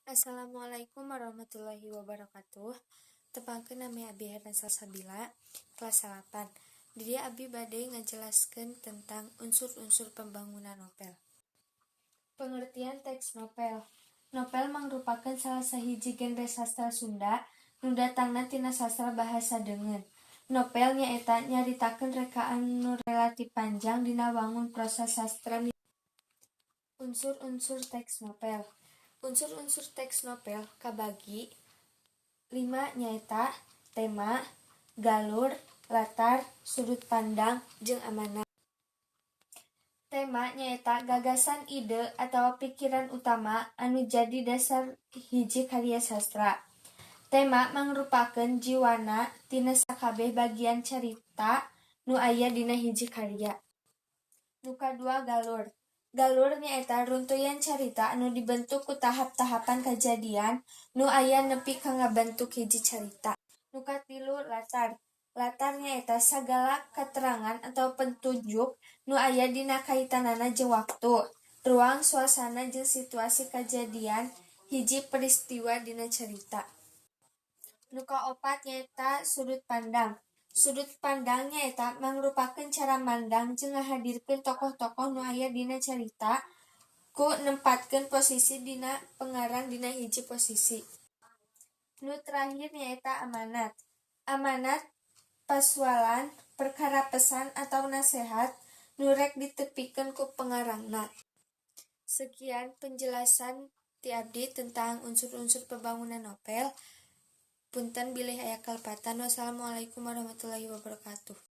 Assalamualaikum warahmatullahi wabarakatuh. Tepangkeun nami Abi Herdan Salsabila, kelas 8. Di dieu Abi bade ngajelaskeun tentang unsur-unsur pembangunan novel. Pengertian teks novel. Novel mangrupakeun salah sahiji genre sastra Sunda nu datangna tina sastra bahasa Deungeun. Novel nyaeta nyaritakeun rekaan nu relatif panjang dina wangun prosa sastra. Unsur-unsur teks novel. Unsur-unsur teks novel kabagi 5 nyaeta tema, galur, latar, sudut pandang, jeung amanat. Tema nyaeta gagasan ide atawa pikiran utama anu jadi dasar hiji karya sastra. Tema mangrupakeun jiwana tina sakabeh bagian carita nu aya dina hiji karya. Nu kadua galur. Galur nyaeta runtuyan carita anu dibentuk ku tahap-tahapan kajadian nu aya nepi ka ngabentuk hiji carita. Nu katilu latar. Latar nyaeta sagala katerangan atau petunjuk nu aya dina kaitanana jeung waktu, ruang, suasana, jeung situasi kajadian hiji peristiwa dina carita. Nu kaopat nyaeta sudut pandang. Sudut pandang nyaeta mangrupakeun cara mandang jeung ngahadirkeun tokoh-tokoh nu aya dina carita ku nempatkeun posisi dina pengarang dina hiji posisi. Nu terakhir nyaeta amanat. Amanat pasualan, perkara pesan atau nasehat nu rek ditepikeun ku pengarangna. Sekian penjelasan ti abdi tentang unsur-unsur pembangunan novel. Punten bilih aya kalepatan. Wassalamualaikum warahmatullahi wabarakatuh.